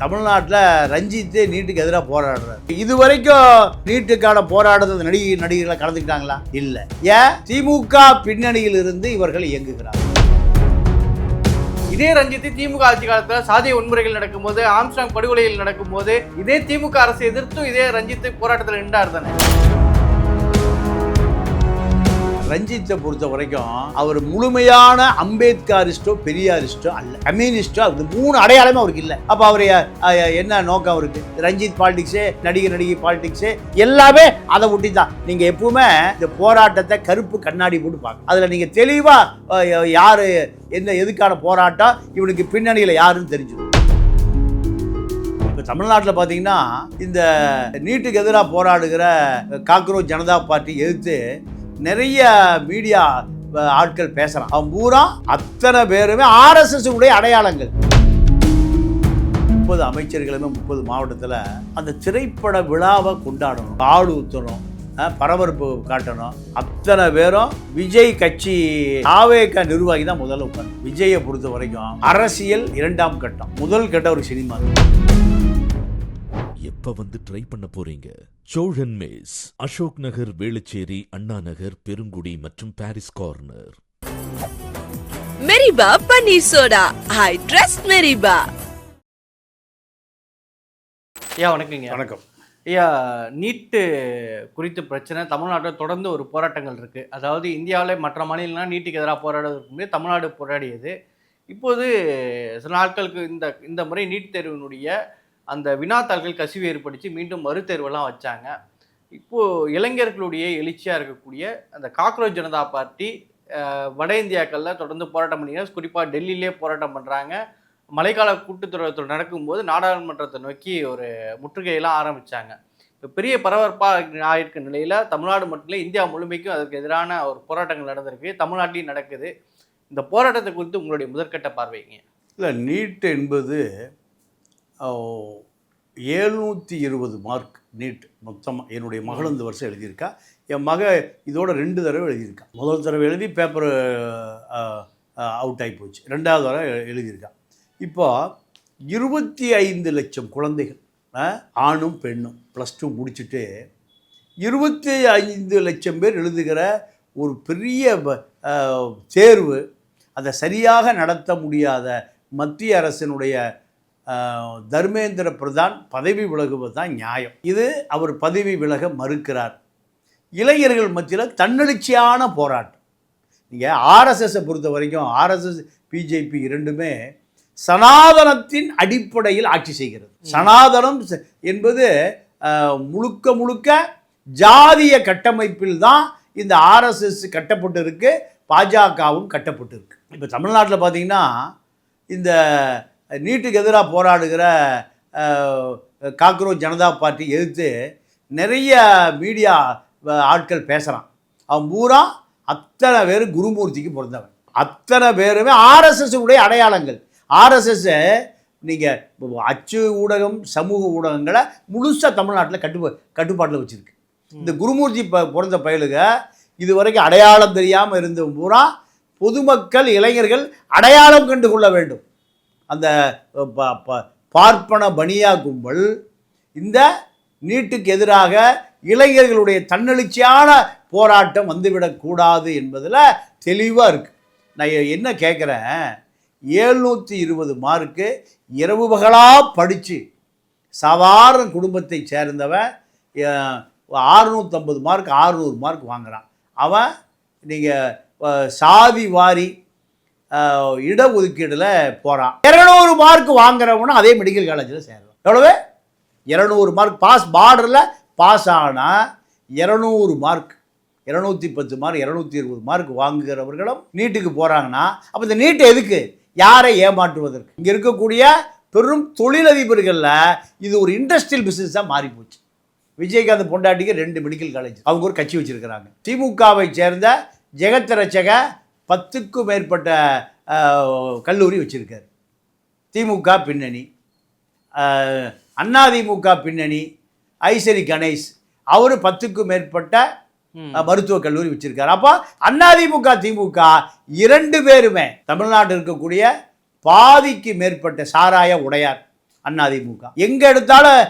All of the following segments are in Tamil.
தமிழ்நாட்டில் ரஞ்சித் நீட்டுக்கு எதிராக போராடுறாரு. இது வரைக்கும் நீட்டுக்கான போராடுறது நடிகர்களை கலந்துக்கிட்டாங்களா? இல்லை. ஏன்? திமுக பின்னணியில் இருந்து இவர்கள் இயங்குகிறார். இதே ரஞ்சித் திமுக ஆட்சி காலத்தில் சாதிய வன்முறைகள் நடக்கும்போது, ஆம்ஸ்ட்ராங் படுகொலைகள் நடக்கும்போது இதே திமுக அரசு எதிர்த்தும் இதே ரஞ்சித் போராட்டத்தில் நின்றார் தானே. ரஞ்சித்தை பொறுத்த வரைக்கும் அவர் முழுமையான அம்பேத்கரிஸ்டோ பெரியாரிஸ்டோ அல்ல, கம்யூனிஸ்டோ. அது மூணு அடையாளமே அவருக்கு இல்லை. அப்ப அவரு என்ன நோக்கம் அவருக்கு? ரஞ்சித் பாலிடிக்ஸு, நடிகை பாலிடிக்ஸு எல்லாமே அதை ஒட்டி தான். நீங்க எப்பவுமே இந்த போராட்டத்தை கருப்பு கண்ணாடி போட்டு பார்க்க, அதுல நீங்க தெளிவா யாரு என்ன எதுக்கான போராட்டம், இவனுக்கு பின்னணியில யாருன்னு தெரிஞ்சிடும். தமிழ்நாட்டில் பார்த்தீங்கன்னா இந்த நீட்டுக்கு எதிராக போராடுகிற காக்ரோச் ஜனதா பார்ட்டி எதிர்த்து நிறைய மீடியா ஆட்கள் பேசுறான். அவன் பூரா அத்தனை பேருமே RSS உடைய அடையாளங்கள். 30 அமைச்சர்களுமே 30 மாவட்டத்தில் அந்த திரைப்பட விழாவை கொண்டாடணும், ஆடு ஊற்றணும், பரபரப்பு காட்டணும். அத்தனை பேரும் விஜய் கட்சி ஆவேக நிர்வாகி தான் முதல்ல உட்காந்து. விஜயை பொறுத்த வரைக்கும் அரசியல் 2ஆம் கட்டம், முதல் கட்டம் ஒரு சினிமா. எப்ப வந்து ட்ரை பண்ண போறீங்க? சோழன் மேஸ், அசோக் நகர், வேளச்சேரி, அண்ணா நகர், பெருங்குடி மற்றும் பாரிஸ் கார்னர். மெரிபா பன்னீர் சோடா, ஐ ட்ரஸ்ட் மெரிபா. ஐயா வணக்கங்க. வணக்கம் ஐயா, நீட்டு குறித்த பிரச்சனை தமிழ்நாட்டில் தொடர்ந்து ஒரு போராட்டங்கள் இருக்குது. அதாவது இந்தியாவில் மற்ற மாநிலங்கள்லாம் நீட்டுக்கு எதிராக போராடுவதற்கு முன்னே தமிழ்நாடு போராடியது. இப்போது சில நாட்களுக்கு இந்த முறை நீட் தேர்வினுடைய அந்த வினாத்தாள்கள் கசிவு ஏற்படுத்தி மீண்டும் மறுதேர்வெல்லாம் வச்சாங்க. இப்போது இளைஞர்களுடைய எழுச்சியாக இருக்கக்கூடிய அந்த காக்ரோச் ஜனதா பார்ட்டி வட இந்தியாக்களில் தொடர்ந்து போராட்டம் பண்ணிங்கன்னா, குறிப்பாக டெல்லியிலே போராட்டம் பண்ணுறாங்க. மழைக்கால கூட்டுத்தொடர் நடக்கும்போது நாடாளுமன்றத்தை நோக்கி ஒரு முற்றுகையெல்லாம் ஆரம்பித்தாங்க. இப்போ பெரிய பரபரப்பாக ஆயிருக்க நிலையில் தமிழ்நாடு மட்டும் இல்லை, இந்தியா முழுமைக்கும் அதற்கு எதிரான ஒரு போராட்டங்கள் நடந்திருக்கு. தமிழ்நாட்டிலையும் நடக்குது. இந்த போராட்டத்தை குறித்து உங்களுடைய முதற்கட்ட பார்வைங்க. இல்லை, நீட் என்பது 720 மார்க் நீட் மொத்தமாக. என்னுடைய மகள் இந்த வருஷம் எழுதியிருக்கா. என் மக இதோட 2 தடவை எழுதியிருக்கா. முதல் தடவை எழுதி பேப்பர் அவுட் ஆகி போச்சு, 2வது தடவை எழுதியிருக்கா. இப்போ 25 லட்சம் குழந்தைகள், ஆணும் பெண்ணும், +2 முடிச்சுட்டு 25 லட்சம் பேர் எழுதுகிற ஒரு பெரிய தேர்வு. அதை சரியாக நடத்த முடியாத மத்திய அரசினுடைய தர்மேந்திர பிரதான் பதவி விலகுவது தான் நியாயம். இது அவர் பதவி விலக மறுக்கிறார். இளைஞர்கள் மத்தியில் தன்னெழுச்சியான போராட்டம். நீங்கள் RSSஐ பொறுத்த வரைக்கும் RSS பிஜேபி இரண்டுமே சனாதனத்தின் அடிப்படையில் ஆட்சி செய்கிறது. சனாதனம் என்பது முழுக்க ஜாதிய கட்டமைப்பில் தான் இந்த RSS கட்டப்பட்டு இருக்கு, பாஜகவும் கட்டப்பட்டு இருக்கு. இப்போ தமிழ்நாட்டில் பார்த்தீங்கன்னா இந்த நீட்டுக்கு எதிராக போராடுகிற காக்ரோச் ஜனதா பார்ட்டி எதிர்த்து நிறைய மீடியா ஆட்கள் பேசுகிறான். அவன் பூரா அத்தனை பேர் குருமூர்த்திக்கு பிறந்தவன். அத்தனை பேருமே RSS உடைய அடையாளங்கள். RSS நீங்கள் அச்சு ஊடகம், சமூக ஊடகங்களை முழுசாக தமிழ்நாட்டில் கட்டுப்பாட்டில் வச்சுருக்கு. இந்த குருமூர்த்தி பிறந்த பயலுக இது வரைக்கும் அடையாளம் தெரியாமல் இருந்த பூரா பொதுமக்கள், இளைஞர்கள் அடையாளம் கண்டு கொள்ள வேண்டும். அந்த பார்ப்பன பனியா கும்பல் இந்த நீட்டுக்கு எதிராக இளைஞர்களுடைய தன்னெழுச்சியான போராட்டம் வந்துவிடக்கூடாது என்பதில் தெளிவாக இருக்குது. நான் என்ன கேட்குறேன், 720 மார்க்கு இரவு பகலாக படித்து சாதாரண குடும்பத்தை சேர்ந்தவன் 650 மார்க் 600 மார்க் வாங்குகிறான். அவன் நீங்கள் சாதி வாரி இடஒதுக்கீடில் போகிறான். 200 மார்க் வாங்குறவனும் அதே மெடிக்கல் காலேஜில் சேர்றான். எவ்வளவு? 200 மார்க் பாஸ், பார்டரில் பாஸ் ஆனால் 200 மார்க், 210 மார்க், 220 மார்க் வாங்குகிறவர்களும் நீட்டுக்கு போகிறாங்கன்னா, அப்போ இந்த நீட்டு எதுக்கு? யாரை ஏமாற்றுவதற்கு? இங்கே இருக்கக்கூடிய பெரும் தொழிலதிபர்களில் இது ஒரு இண்டஸ்ட்ரியல் பிஸ்னஸாக மாறி போச்சு. விஜயகாந்த் பொண்டாட்டிக்கு 2 மெடிக்கல் காலேஜ், அவங்க ஒரு கட்சி வச்சுருக்கிறாங்க. திமுகவை சேர்ந்த ஜெகத் ரட்சக 10க்கும் மேற்பட்ட கல்லூரி வச்சுருக்கார். திமுக பின்னணி, அதிமுக பின்னணி, ஐசரி கணேஷ் அவர் 10க்கும் மேற்பட்ட மருத்துவக் கல்லூரி வச்சிருக்காரு. அப்போ அதிமுக திமுக 2 பேருமே தமிழ்நாட்டில் இருக்கக்கூடிய பாதிக்கு மேற்பட்ட சாராய உடையார் அதிமுக. எங்கே எடுத்தாலும்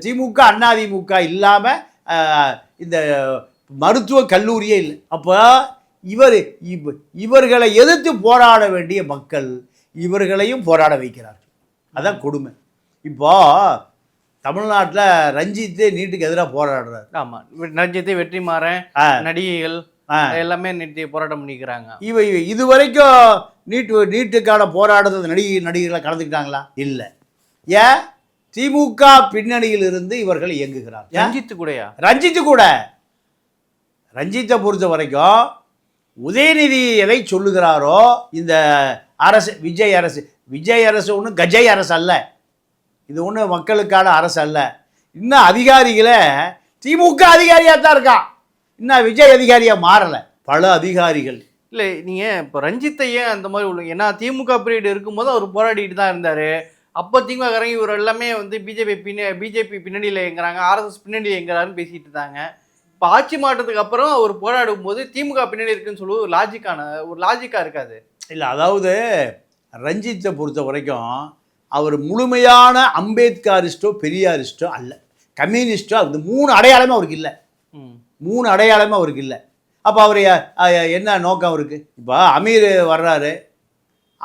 திமுக அதிமுக இல்லாமல் இந்த மருத்துவக் கல்லூரியே இல்லை. அப்போ இவர்களை எதிர்த்து போராட வேண்டிய மக்கள் இவர்களையும் போராட வைக்கிறார்கள். அதான் கொடுமை. இப்போ தமிழ்நாட்டில் ரஞ்சித்து நீட்டுக்கு எதிராக போராடுறாரு. ஆமாம், ரஞ்சித்து, வெற்றிமாறன், நடிகைகள் எல்லாமே நீட்டு போராட்டம் பண்ணிக்கிறாங்க. இது வரைக்கும் நீட்டுக்கான போராட்டத்தை நடிகைகளை கலந்துக்கிட்டாங்களா? இல்லை. ஏன்? திமுக பின்னணியில் இருந்து இவர்கள் இயங்குகிறார். ரஞ்சித்து கூட ரஞ்சித்தை பொறுத்த வரைக்கும் உதயநிதி எதை சொல்லுகிறாரோ இந்த அரசு, விஜய் அரசு ஒன்றும் கஜை அரசு அல்ல, இது ஒன்றும் மக்களுக்கான அரசு அல்ல. இன்னும் அதிகாரிகளை திமுக அதிகாரியாக தான் இருக்கான், இன்னும் விஜய் அதிகாரியாக மாறலை. பல அதிகாரிகள் இல்லை, நீங்கள் இப்போ ரஞ்சித்தையே அந்த மாதிரி உள்ள, ஏன்னா திமுக பீரியட் இருக்கும்போது அவர் போராடிட்டு தான் இருந்தார். அப்போ திமுக இவர் எல்லாமே வந்து பிஜேபி பின்னணியில் எங்கிறாங்க, ஆர்எஸ்எஸ் பின்னணியில் எங்கிறாருன்னு பேசிகிட்டு இருந்தாங்க. இப்போ ஆட்சி மாற்றத்துக்கு அப்புறம் அவர் போராடும் போது திமுக பின்னணி இருக்குன்னு சொல்லி ஒரு லாஜிக்காக இருக்காது. இல்லை, அதாவது ரஞ்சித்தை பொறுத்த வரைக்கும் அவர் முழுமையான அம்பேத்கரிஸ்டோ பெரியாரிஸ்டோ அல்ல, கம்யூனிஸ்டோ. அந்த 3 அடையாளமே அவருக்கு இல்லை. 3 அடையாளமே அவருக்கு இல்லை. அப்போ அவர் என்ன நோக்கம் அவருக்கு? இப்போ அமீர் வர்றாரு,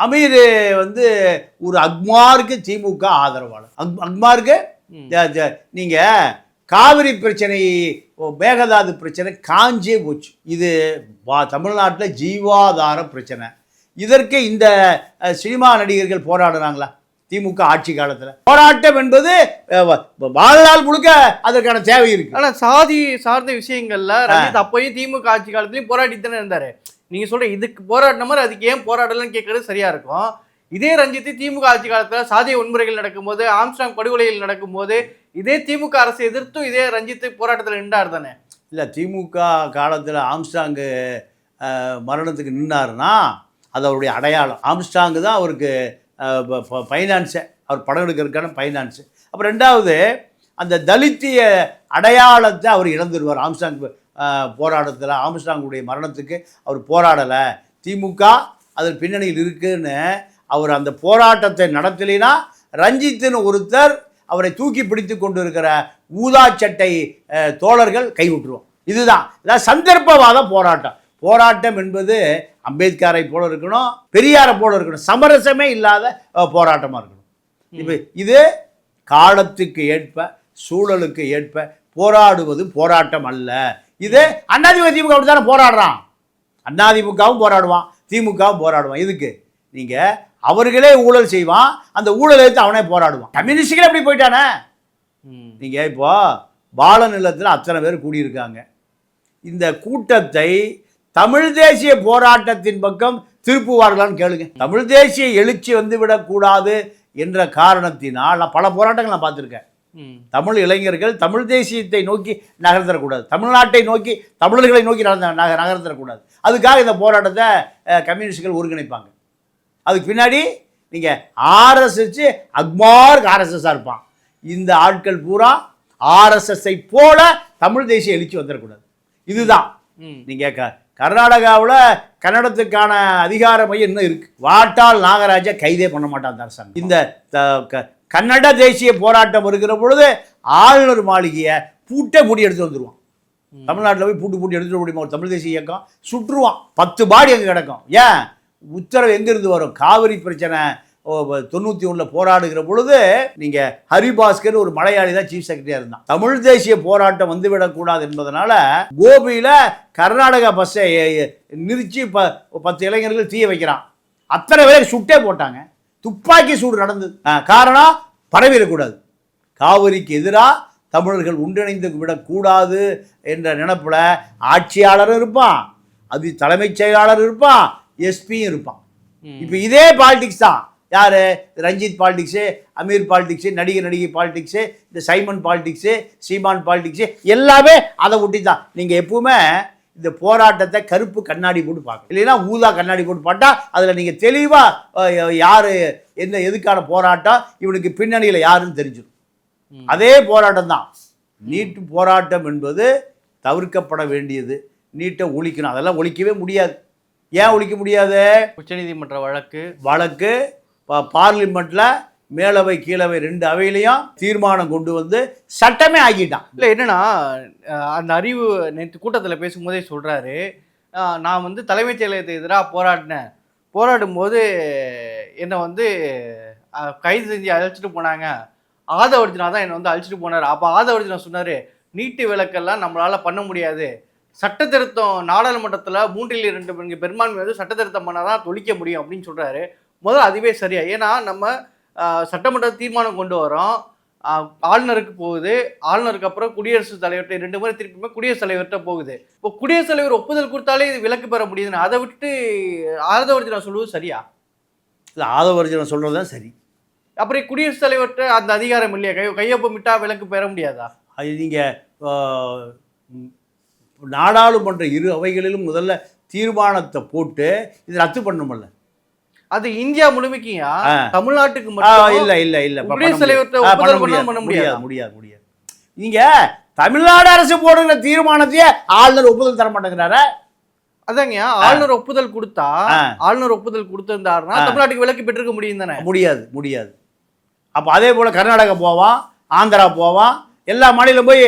அமீர் வந்து ஒரு அக்மாருக்கு திமுக ஆதரவாளர். அக்மாருக்கு நீங்கள் காவிரி பிரச்சனை, மேகதாது பிரச்சனை காஞ்சே போச்சு. இது தமிழ்நாட்டில் ஜீவாதார பிரச்சனை. இதற்கு இந்த சினிமா நடிகர்கள் போராடுறாங்களா? திமுக ஆட்சி காலத்தில் போராட்டம் என்பது வாழ்நாள் முழுக்க அதற்கான தேவை இருக்கு. ஆனால் சாதி சார்ந்த விஷயங்கள்ல ரஞ்சித் அப்பயும் திமுக ஆட்சி காலத்துலையும் போராடிட்டு தானே இருந்தாரு. நீங்க சொல்ற இதுக்கு போராடின மாதிரி அதுக்கு ஏன் போராடலன்னு கேட்கறது சரியா இருக்கும். இதே ரஞ்சித் திமுக ஆட்சி காலத்துல சாதிய வன்முறைகள் நடக்கும்போது, ஆம்ஸ்ட்ராங் படுகொலைகள் நடக்கும்போது இதே திமுக அரசை எதிர்த்தும் இதே ரஞ்சித் போராட்டத்தில் நின்றார் தானே? இல்லை, திமுக காலத்தில் ஆம்ஸ்ட்ராங்கு மரணத்துக்கு நின்னாருன்னா அது அவருடைய அடையாளம். ஆம்ஸ்ட்ராங்கு தான் அவருக்கு ஃபைனான்ஸு, அவர் படம் எடுக்கிறதுக்கான ஃபைனான்ஸு. அப்புறம் 2வது அந்த தலித்திய அடையாளத்தை அவர் இழந்துடுவார். ஆம்ஸ்ட்ராங் போராட்டத்தில் ஆம்ஸ்ட்ராங்குடைய மரணத்துக்கு அவர் போராடலை, திமுக அதில் பின்னணியில் இருக்குன்னு அவர் அந்த போராட்டத்தை நடத்தலைன்னா ரஞ்சித்துன்னு ஒருத்தர் அவரை தூக்கி பிடித்து கொண்டு இருக்கிற ஊதா சட்டை தோழர்கள் கைவிட்டுருவோம். இதுதான் சந்தர்ப்பவாத போராட்டம். போராட்டம் என்பது அம்பேத்கரை போல இருக்கணும், பெரியாரை போல இருக்கணும், சமரசமே இல்லாத போராட்டமாக இருக்கணும். இப்போ இது காலத்துக்கு ஏற்ப, சூழலுக்கு ஏற்ப போராடுவது போராட்டம் அல்ல. இது அதிமுக திமுக அப்படி தானே போராடுறான். அதிமுகவும் போராடுவான், திமுகவும் போராடுவான். இதுக்கு நீங்கள் அவர்களே ஊழல் செய்வான், அந்த ஊழல் எடுத்து அவனே போராடுவான். கம்யூனிஸ்டுகளே எப்படி போயிட்டானே. நீங்கள் இப்போ பால நிலத்தில் அத்தனை பேர் கூடியிருக்காங்க. இந்த கூட்டத்தை தமிழ் தேசிய போராட்டத்தின் பக்கம் திருப்புவார்களான்னு கேளுங்க. தமிழ் தேசிய எழுச்சி வந்து விடக்கூடாது என்ற காரணத்தினால் நான் பல போராட்டங்கள் நான் பார்த்துருக்கேன். தமிழ் இளைஞர்கள் தமிழ் தேசியத்தை நோக்கி நகர்த்தரக்கூடாது, தமிழ்நாட்டை நோக்கி, தமிழர்களை நோக்கி நகர்த்தரக்கூடாது. அதுக்காக இந்த போராட்டத்தை கம்யூனிஸ்டுகள் ஒருங்கிணைப்பாங்க. அதுக்கு பின்னாடி நீங்கள் ஆர்எஸ்எஸ் அக்மார்க் ஆர்எஸ்எஸ்ஸாக இருப்பான். இந்த ஆட்கள் பூரா ஆர்எஸ்எஸ்ஸை போல தமிழ் தேசிய எழுச்சி வந்துடக்கூடாது. இதுதான். நீங்கள் கர்நாடகாவில் கன்னடத்துக்கான அதிகார மையம் இன்னும் இருக்குது. வாட்டாள் நாகராஜா கைதே பண்ண மாட்டான் அரசாங்கம். இந்த கன்னட தேசிய போராட்டம் இருக்கிற பொழுது ஆளுநர் மாளிகையை பூட்டி எடுத்து வந்துடுவான். தமிழ்நாட்டில் போய் பூட்டி எடுத்துட முடியுமா? ஒரு தமிழ் தேசிய இயக்கம் சுற்றுவான். 10 பாடி அங்கே கிடக்கும். ஏன்? உத்தரவு எங்கேருந்து வரும்? காவிரி பிரச்சனை 91 போராடுகிற பொழுது நீங்கள் ஹரிபாஸ்கர் ஒரு மலையாளி தான் சீஃப் செக்ரட்டரியாக இருந்தான். தமிழ் தேசிய போராட்டம் வந்துவிடக்கூடாது என்பதனால கோபியில் கர்நாடகா பஸ்ஸை நிறுத்தி 10 இளைஞர்கள் தீய வைக்கிறான். அத்தனை பேர் சுட்டே போட்டாங்க. துப்பாக்கி சூடு நடந்தது. காரணம் பரவிடக்கூடாது. காவிரிக்கு எதிராக தமிழர்கள் ஒன்றிணைந்து விடக்கூடாது என்ற நினைப்பில் ஆட்சியாளரும் இருப்பான், அது தலைமைச் செயலாளர் இருப்பான், எஸ்பியும் இருப்பான். இப்போ இதே பாலிடிக்ஸ் தான். யார்? ரஞ்சித் பாலிடிக்ஸு, அமீர் பாலிடிக்ஸு, நடிகை பாலிடிக்ஸு, இந்த சைமன் பாலிடிக்ஸு, சீமான் பாலிடிக்ஸு எல்லாமே அதை ஒட்டி தான். நீங்கள் எப்பவுமே இந்த போராட்டத்தை கருப்பு கண்ணாடி போட்டு பார்க்கணும், இல்லைன்னா ஊதா கண்ணாடி போட்டு பார்த்தா அதில் நீங்கள் தெளிவாக யார் என்ன எதுக்கான போராட்டம், இவனுக்கு பின்னணியில் யாருன்னு தெரிஞ்சிடும். அதே போராட்டம் தான் நீட்டு போராட்டம் என்பது தவிர்க்கப்பட வேண்டியது. நீட்டை ஒழிக்கணும், அதெல்லாம் ஒழிக்கவே முடியாது. ஏன் ஒழிக்க முடியாது? உச்சநீதிமன்ற வழக்கு பார்லிமெண்ட்டில் மேலவை கீழவை 2 அவையிலையும் தீர்மானம் கொண்டு வந்து சட்டமே ஆக்கிட்டான். இல்லை என்னன்னா அந்த அறிவு நேற்று கூட்டத்தில் பேசும்போதே சொல்கிறாரு, நான் வந்து தலைமைச் செயலகத்துக்கு எதிராக போராடும்போது என்னை வந்து கைது செஞ்சு அழைச்சிட்டு போனாங்க. ஆதவர்ஜுனா தான் என்னை வந்து அழைச்சிட்டு போனார். அப்போ ஆதவர்ஜுனா சொன்னார், நீட்டு விலக்கெல்லாம் நம்மளால் பண்ண முடியாது, சட்ட திருத்தம் நாடாளுமன்றத்தில் 3/2 பெரும்பான்மை வந்து சட்ட திருத்தம் பண்ணால் தான் தொழிக்க முடியும் அப்படின்னு சொல்கிறாரு. முதல்ல அதுவே சரியா? ஏன்னா நம்ம சட்டமன்ற தீர்மானம் கொண்டு வரோம், ஆளுநருக்கு போகுது, ஆளுநருக்கு அப்புறம் குடியரசுத் தலைவர்கிட்ட 2 முறை திருப்பியுமே குடியரசுத் தலைவர்கிட்ட போகுது. இப்போ குடியரசுத் தலைவர் ஒப்புதல் கொடுத்தாலே இது விலக்கு பெற முடியுதுன்னு அதை விட்டு ஆதவர்ஜுனா சொல்லுவது சரியா? இல்லை, ஆதவர்ஜுனா சொல்கிறது தான் சரி. அப்புறம் குடியரசுத் தலைவர்கிட்ட அந்த அதிகாரம் இல்லையா? கையொப்பமிட்டா விலக்கு பெற முடியாதா? அது நீங்கள் நாடாளுமன்ற 2 அவைகளிலும் முதல்ல தீர்மானத்தை போட்டு இது ரத்து பண்ணணும்ல. அது இந்தியா முழுமைக்குயா? தமிழ்நாட்டுக்கு இல்ல இல்ல இல்ல குடியரசுத் தலைவர்கிட்ட ஒப்புதல் பண்ண முடியாது. முடியாது முடியாது. நீங்க தமிழ்நாடு அரசு போடுற தீர்மானத்தையே ஆளுநர் ஒப்புதல் தர மாட்டேங்கிறாரு. அதாங்க, ஆளுநர் ஒப்புதல் கொடுத்தா, ஆளுநர் ஒப்புதல் கொடுத்திருந்தாருன்னா தமிழ்நாட்டுக்கு விலக்கு பெற்றிருக்க முடியும் தானே? முடியாது முடியாது. அப்போ அதே போல கர்நாடகா போவான், ஆந்திரா போவான், எல்லா மாநிலம் போய்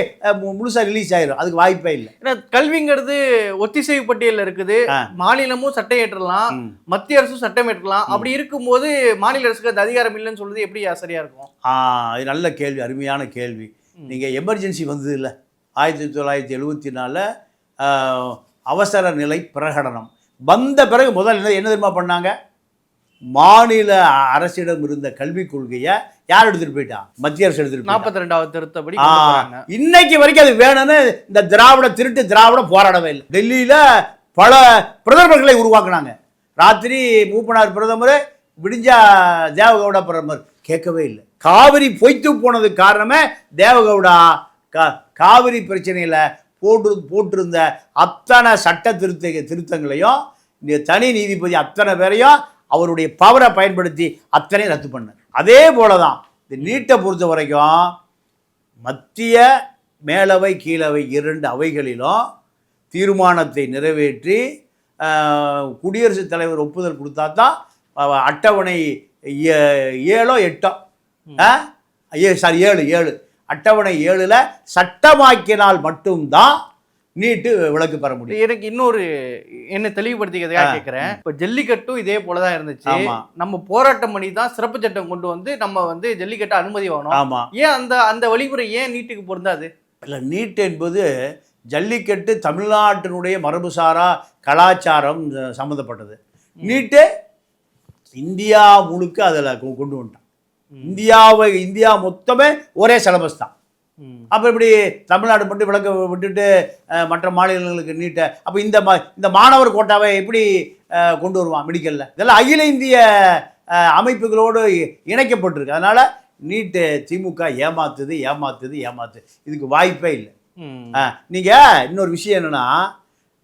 முழுசா ரிலீஸ் ஆயிரும். அதுக்கு வாய்ப்பே இல்லை. ஏன்னா கல்விங்கிறது ஒத்திசைவு பட்டியலில் இருக்குது. மாநிலமும் சட்டம் ஏற்றலாம், மத்திய அரசும் சட்டம் ஏற்றலாம். அப்படி இருக்கும்போது மாநில அரசுக்கு அந்த அதிகாரம் இல்லைன்னு சொல்றது எப்படி சரியா இருக்கும்? இது நல்ல கேள்வி, அருமையான கேள்வி. நீங்க எமர்ஜென்சி வந்தது இல்லை 1974 அவசர நிலை பிரகடனம் வந்த பிறகு முதல் என்ன தெரியுமா பண்ணாங்க? மாநில அரசிடம் இருந்த கல்விக் கொள்கையை யார் எடுத்துட்டு போயிட்டா? மத்திய அரசு எடுத்துட்டு 42வது திருத்தப்படி. இன்னைக்கு வரைக்கும் அது வேணும்னு இந்த திராவிடம் போராடவே இல்லை. டெல்லியில பல பிரதமர்களை உருவாக்குனாங்க. ராத்திரி மூப்பனார் பிரதமர், விடிஞ்சா தேவகவுடா பிரதமர், கேட்கவே இல்லை. காவிரி பொய்த்து போனதுக்கு காரணமே தேவகவுடா காவிரி பிரச்சனையில போட்டிருந்த அத்தனை சட்ட திருத்தங்களையும் தனி நீதிபதி அத்தனை பேரையும் அவருடைய பவரை பயன்படுத்தி அத்தனை ரத்து பண்ணார். அதே போல தான் இந்த நீட்டை பொறுத்த வரைக்கும் மத்திய மேலவை கீழவை 2 அவைகளிலும் தீர்மானத்தை நிறைவேற்றி குடியரசுத் தலைவர் ஒப்புதல் கொடுத்தா தான் அட்டவணை 7 8 7 அட்டவணை 7ல் சட்டமாக்கினால் மட்டும்தான் நீட்டு விலக்கு பெற முடியும். எனக்கு இன்னொரு என்ன தெளிவுபடுத்திக்கிறதுக்காக கேட்கிறேன். இப்போ ஜல்லிக்கட்டும் இதே போலதான் இருந்துச்சு. நம்ம போராட்டம் பண்ணி தான் சிறப்பு சட்டம் கொண்டு வந்து நம்ம வந்து ஜல்லிக்கட்டு அனுமதி வாங்கணும். ஆமா, ஏன் அந்த வழிமுறை ஏன் நீட்டுக்கு பொருந்தாது? இல்லை, நீட் என்பது ஜல்லிக்கட்டு தமிழ்நாட்டினுடைய மரபுசாரா கலாச்சாரம் சம்மந்தப்பட்டது. நீட்டு இந்தியா முழுக்க அதில் கொண்டு வந்துட்டான். இந்தியா மொத்தமே ஒரே சிலபஸ் தான். அப்போ இப்படி தமிழ்நாடு மட்டும் விளக்க விட்டுட்டு மற்ற மாநிலங்களுக்கு நீட்டை, அப்போ இந்த மாணவர் கோட்டாவை எப்படி கொண்டு வருவான் மெடிக்கலில்? இதெல்லாம் அகில இந்திய அமைப்புகளோடு இணைக்கப்பட்டிருக்கு. அதனால் நீட்டு திமுக ஏமாத்துது. இதுக்கு வாய்ப்பே இல்லை. நீங்கள் இன்னொரு விஷயம் என்னென்னா,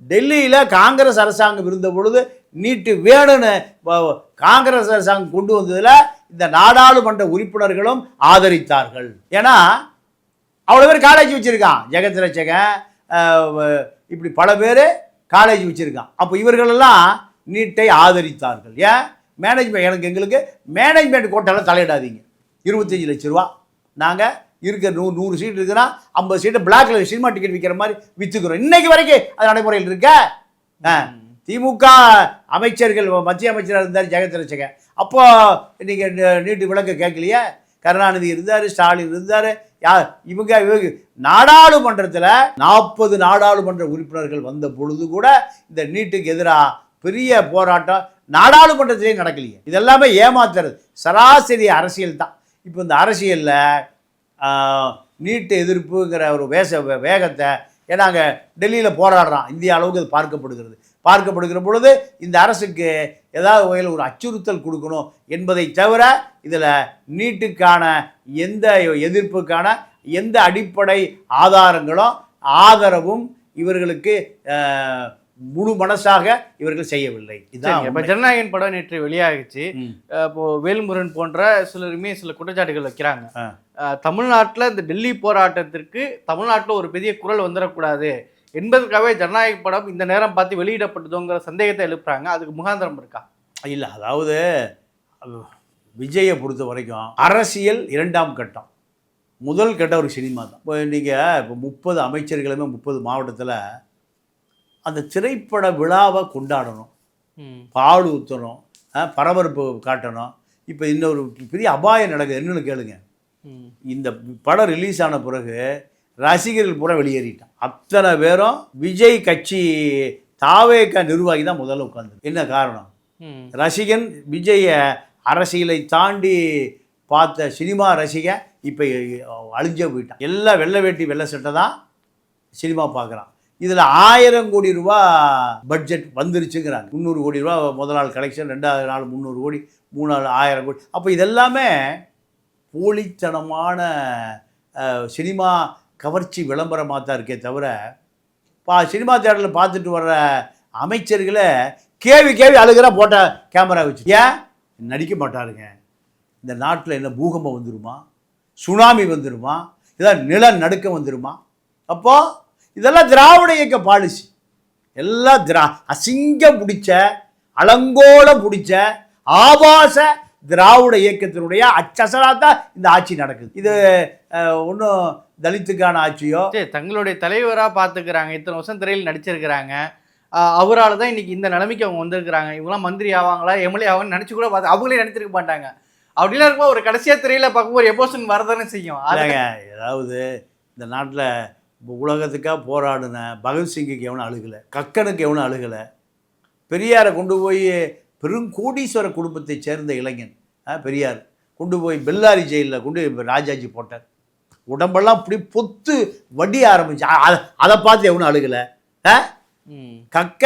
டெல்லியில் காங்கிரஸ் அரசாங்கம் இருந்த பொழுது நீட்டு வேணும்னு காங்கிரஸ் அரசாங்கம் கொண்டு வந்ததில் இந்த நாடாளுமன்ற உறுப்பினர்களும் ஆதரித்தார்கள். ஏன்னா அவ்வளோ பேர் காலேஜ் வச்சுருக்கான். ஜெகத் ரட்சகன் இப்படி பல பேர் காலேஜ் வச்சுருக்கான். அப்போ இவர்களெல்லாம் நீட்டை ஆதரித்தார்கள். ஏன்? மேனேஜ்மெண்ட், எங்களுக்கு மேனேஜ்மெண்ட் கோட்டாவில் தலையிடாதீங்க. 25 லட்ச ரூபா நாங்கள் இருக்கிற 100 சீட் இருக்குன்னா 50 சீட்டு பிளாக்ல சினிமா டிக்கெட் விற்கிற மாதிரி விற்றுக்கிறோம். இன்னைக்கு வரைக்கும் அது நடைமுறையில் இருக்க. திமுக அமைச்சர்கள், மத்திய அமைச்சராக இருந்தார் ஜெகத் ரட்சகன். அப்போ நீங்கள் நீட்டு விளக்க கேட்கலையே. கருணாநிதி இருந்தார், ஸ்டாலின் இருந்தார். இவங்க நாடாளுமன்றத்தில் 40 நாடாளுமன்ற உறுப்பினர்கள் வந்த பொழுது கூட இந்த நீட்டுக்கு எதிராக பெரிய போராட்டம் நாடாளுமன்றத்திலே நடக்கலையே. இதெல்லாமே ஏமாத்துறது, சராசரி அரசியல் தான். இப்போ இந்த அரசியலில் நீட்டு எதிர்ப்புங்கிற ஒரு வேகத்தை, ஏன்னா அங்கே டெல்லியில் போராடுறான், இந்திய அளவுக்கு அது பார்க்கப்படுகிற பொழுது இந்த அரசுக்கு ஏதாவது வகையில் ஒரு அச்சுறுத்தல் கொடுக்கணும் என்பதை தவிர இதில் நீட்டுக்கான எந்த எதிர்ப்புக்கான எந்த அடிப்படை ஆதரவும் இவர்களுக்கு முழு மனசாக இவர்கள் செய்யவில்லை. இதான் இப்போ ஜனநாயகன் படம் நேற்று வெளியாகிச்சு. இப்போ வேல்முருகன் போன்ற சிலருமே சில குற்றச்சாட்டுகள் வைக்கிறாங்க. தமிழ்நாட்டில் இந்த டெல்லி போராட்டத்திற்கு தமிழ்நாட்டில் ஒரு பெரிய குரல் வந்துடக்கூடாது என்பதற்காகவே ஜனநாயக படம் இந்த நேரம் பார்த்து வெளியிடப்பட்டதுங்கிற சந்தேகத்தை எழுப்புறாங்க. அதுக்கு முகாந்திரம் இருக்கா? இல்லை, அதாவது விஜயை பொறுத்த வரைக்கும் அரசியல் 2ஆம் கட்டம், முதல் கட்டம் ஒரு சினிமா தான். இப்போ நீங்கள் இப்போ 30 அமைச்சர்களுமே 30 மாவட்டத்தில் அந்த திரைப்பட விழாவை கொண்டாடணும், பால் ஊற்றணும், பரபரப்பு காட்டணும். இப்போ இன்னொரு பெரிய அபாயம் நடக்குது, என்னன்னு கேளுங்க. இந்த படம் ரிலீஸ் ஆன பிறகு ரசிகர்கள் பூரா வெளியேறிட்டான். அத்தனை பேரும் விஜய் கட்சி தாவேக நிர்வாகி தான் முதல்ல உட்காந்து. என்ன காரணம்? ரசிகன் விஜய அரசியலை தாண்டி பார்த்த சினிமா ரசிகன் இப்போ அழிஞ்சே போயிட்டான். எல்லாம் வெள்ளை வேட்டி வெள்ளை சட்டை தான் சினிமா பார்க்குறான். இதில் 1000 கோடி ரூபா பட்ஜெட் வந்துருச்சுங்கிறாங்க. 300 கோடி ரூபா முதல் நாள் கலெக்ஷன், 2வது நாள் 300 கோடி, 3 நாள் 1000 கோடி. அப்போ இதெல்லாமே போலித்தனமான சினிமா கவர்ச்சி விளம்பரமாக தான் இருக்கே தவிர, சினிமா தேட்டரில் பார்த்துட்டு வர்ற அமைச்சர்களை கேவி அழுகிறா போட்ட கேமரா வச்சு ஏன் நடிக்க மாட்டாருங்க. இந்த நாட்டில் என்ன பூகம்பம் வந்துருமா, சுனாமி வந்துருமா, இதெல்லாம் நிலநடுக்கம் வந்துருமா? அப்போது இதெல்லாம் திராவிட இயக்க பாலிசி. எல்லாம் அசிங்கம் பிடிச்ச, அலங்கோலம் பிடிச்ச ஆபாச திராவிட இயக்கத்தினுடைய அச்சசலாக தான் இந்த ஆட்சி நடக்குது. இது ஒன்றும் தலித்துக்கான ஆட்சியோ, தங்களுடைய தலைவராக பார்த்துக்கிறாங்க, இத்தனை வருஷம் திரையில் நடிச்சிருக்கிறாங்க, அவரால் தான் இன்னைக்கு இந்த நிலைமைக்கு அவங்க வந்திருக்கிறாங்க. இவங்களாம் மந்திரி ஆவாங்களா, எம்எல்ஏ ஆவாங்கன்னு நினச்சி கூட பார்த்து அவங்களே நினைச்சிருக்க மாட்டாங்க. அப்படிலாம் இருக்கும்போது ஒரு கடைசியாக திரையில் பார்க்கும்போது ஒரு எமோஷன் வரதானே செய்யும். அதுங்க ஏதாவது இந்த நாட்டில் உலகத்துக்காக போராடின பகத்சிங்குக்கு எவனும் அழுகலை, கக்கனுக்கு எவனும் அழுகலை. பெரியாரை கொண்டு போய் பெருங்கோடீஸ்வர குடும்பத்தை சேர்ந்த இளைஞன் பெரியார் கொண்டு போய் பெல்லாரி ஜெயிலில் கொண்டு ராஜாஜி போட்டார். உடம்பெல்லாம் இப்படி பொத்து வடி ஆரம்பிச்சு, அதை பார்த்து எவனும் அழுகலை. கக்க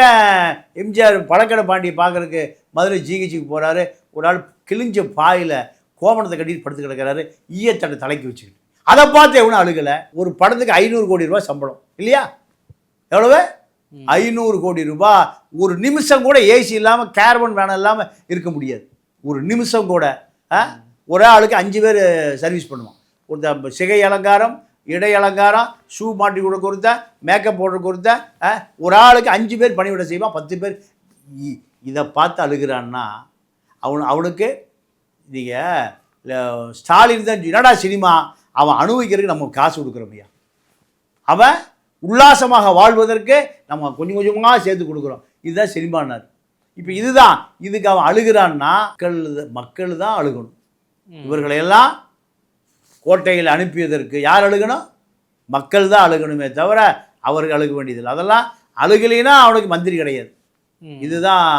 எம்ஜிஆர் பழக்கடை பாண்டியை பார்க்குறதுக்கு மதுரை ஜிஹெச்சுக்கு போகிறாரு. ஒரு ஆள் கிழிஞ்ச பாயில் கோமணத்தை கட்டிட்டு படுத்து கிடக்கிறாரு, ஈயத்தட்டை தலைக்கு வச்சுக்கிட்டு. அதை பார்த்து எவனும் அழுகலை. ஒரு படத்துக்கு 500 கோடி ரூபா சம்பளம் இல்லையா? எவ்வளவு? 500 கோடி ரூபா. ஒரு நிமிஷம் கூட ஏசி இல்லாமல், கேர்பன் வேனம் இல்லாமல் இருக்க முடியாது. ஒரு நிமிஷம் கூட. ஒரே ஆளுக்கு 5 பேர் சர்வீஸ் பண்ணுவான். ஒரு சிகை அலங்காரம், இடை அலங்காரம், ஷூ மாட்டி கூட கொடுத்த, மேக்கப் போடுற கொடுத்த, ஒரு ஆளுக்கு 5 பேர் பணிவிட செய்வான், 10 பேர். இதை பார்த்து அழுகிறான்னா அவனுக்கு நீங்கள் ஸ்டாலின் தான் என்னடா சினிமா, அவன் அனுபவிக்கிறதுக்கு நம்ம காசு கொடுக்குறோமையா, அவன் உல்லாசமாக வாழ்வதற்கு நம்ம கொஞ்சம் கொஞ்சமாக சேர்த்து கொடுக்குறோம், இதுதான் சினிமானார். இப்போ இதுதான், இதுக்கு அவன் அழுகிறான்னா மக்கள் தான் அழுகணும். இவர்களையெல்லாம் கோட்டையில் அனுப்பியதற்கு யார் அழுகணும்? மக்கள் தான் அழுகணுமே தவிர அவர்கள் அழுக வேண்டியதில்லை. அதெல்லாம் அழுகலைன்னா அவனுக்கு மந்திரி கிடையாது. இதுதான்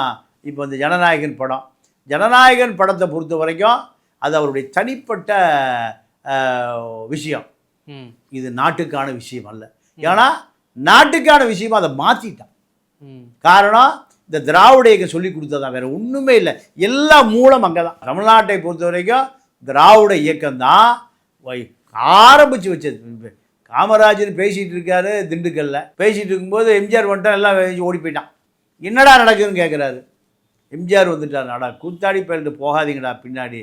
இப்போ இந்த ஜனநாயகன் படம். ஜனநாயகன் படத்தை பொறுத்த வரைக்கும் அது அவருடைய தனிப்பட்ட விஷயம். இது நாட்டுக்கான விஷயம் அல்ல. ஏன்னா நாட்டுக்கான விஷயமா அதை மாற்றிட்டான். காரணம் இந்த திராவிட இயக்கம் சொல்லி கொடுத்ததான், வேற ஒன்றுமே இல்லை. எல்லா மூலம் அங்கே தான். தமிழ்நாட்டை பொறுத்த வரைக்கும் திராவிட இயக்கம்தான் ஆரம்பித்து வச்சது. காமராஜர் பேசிகிட்டு இருக்காரு திண்டுக்கல்ல, பேசிகிட்டு இருக்கும்போது எம்ஜிஆர் வந்துட்டான், எல்லாம் ஓடி போயிட்டான். என்னடா நடக்குதுன்னு கேட்குறாரு. எம்ஜிஆர் வந்துட்டார், நடா கூத்தாடி போயிட்டு போகாதீங்கடா பின்னாடி,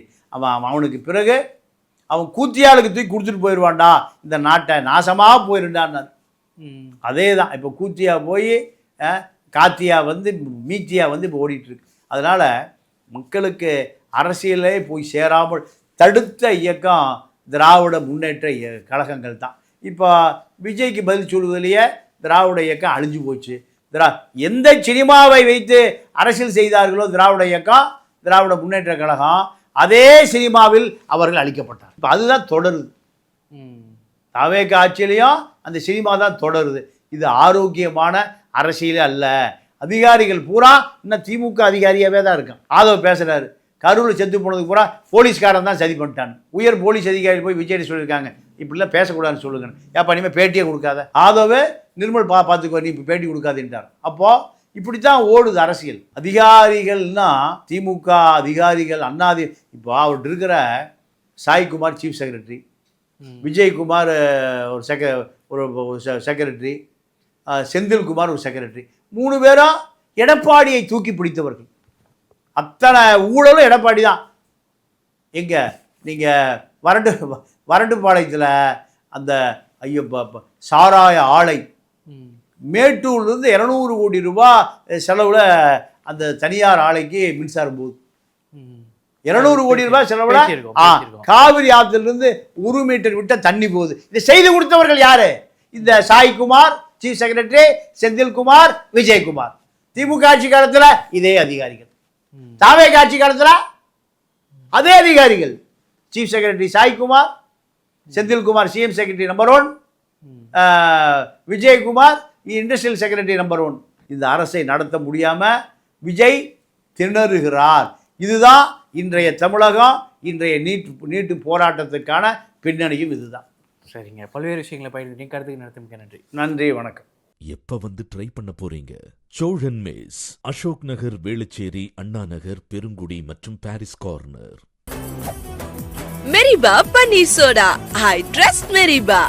அவனுக்கு பிறகு அவன் கூத்தியாளுக்கு தூக்கி கொடுத்துட்டு போயிடுவான்டா, இந்த நாட்டை நாசமாக போயிருண்டான்னு. அதே தான் இப்போ கூத்தியா போய் காத்தியா வந்து மீத்தியா வந்து இப்போ ஓடிட்டுருக்கு. அதனால் மக்களுக்கு அரசியலே போய் சேராமல் தடுத்த இயக்கம் திராவிட முன்னேற்ற கழகங்கள் தான். இப்போ விஜய்க்கு பதில் சொல்வதிலேயே திராவிட இயக்கம் அழிஞ்சு போச்சு. எந்த சினிமாவை வைத்து அரசியல் செய்தார்களோ திராவிட இயக்கம், திராவிட முன்னேற்ற கழகம், அதே சினிமாவில் அவர்கள் அழிக்கப்பட்டார். இப்போ அதுதான் தொடருது. தவேக ஆட்சியிலையும் அந்த சினிமா தான் தொடருது. இது ஆரோக்கியமான அரசியலே அல்ல. அதிகாரிகள் பூரா இன்னும் திமுக அதிகாரியாகவே தான் இருக்கான். ஆதவ் பேசுகிறாரு, கரூரில் செத்து போனதுக்கு பூரா போலீஸ்காரன் தான் சதி பண்ணிட்டான். உயர் போலீஸ் அதிகாரி போய் விஜய் சொல்லியிருக்காங்க, இப்படிலாம் பேசக்கூடாதுன்னு சொல்லுங்க, ஏப்பா இனிமேல் பேட்டியே கொடுக்காத. ஆதவே நிர்மல் பார்த்துக்கோ, நீ இப்போ பேட்டி கொடுக்காதுன்ட்டார். அப்போது இப்படித்தான் ஓடுது அரசியல். அதிகாரிகள்னா திமுக அதிகாரிகள், அண்ணாதி. இப்போ அவர்கிட்ட இருக்கிற சாய்குமார் சீஃப் செக்ரட்டரி, விஜயகுமார் ஒரு செக்ரட்டரி, செந்தில்குமார் ஒரு செக்ரட்டரி, 3 பேரும் எடப்பாடியை தூக்கி பிடித்தவர்கள். அத்தனை ஊழலும் எடப்பாடி தான். எங்கே நீங்கள் வரட்டுப்பாளையத்தில் அந்த ஐயோ சாராய ஆலை, மேட்டூர்லேருந்து 200 கோடி ரூபா செலவில் அந்த தனியார் ஆலைக்கு மின்சாரம் போகுது. 200 கோடி ரூபாய் செலவுல பேசியிருக்கோம். காவிரி ஆற்றிலிருந்து 1 மீட்டர் விட்ட தண்ணி போகுது. இதை செய்து கொடுத்தவர்கள் யாரு? இந்த சாய்குமார், சீஃப் செக்ரட்டரி, செந்தில்குமார், விஜயகுமார். திமுக ஆட்சி காலத்துல இதே அதிகாரிகள், தாவேக ஆட்சி காலத்துல அதே அதிகாரிகள். Chief secretary Saikumar, Senthilkumar CM secretary number 1, Vijayakumar industrial secretary number 1. இந்த அரசை நடத்த முடியாம விஜய் திணறுகிறார். இதுதான் இன்றைய தமிழகம், இன்றைய நீட்டு போராட்டத்துக்கான பின்னணியும் இதுதான். சரிங்க, பல்வேறு விஷயங்களை பயிர்ந்து கருத்துக்கு நடத்தும் நன்றி. நன்றி, வணக்கம். எப்ப வந்து ட்ரை பண்ண போறீங்க? சோழன் மேஸ், அசோக் நகர், வேளச்சேரி, அண்ணா நகர், பெருங்குடி மற்றும் Parry's corner. Meriba Paneer Soda. I trust Meriba.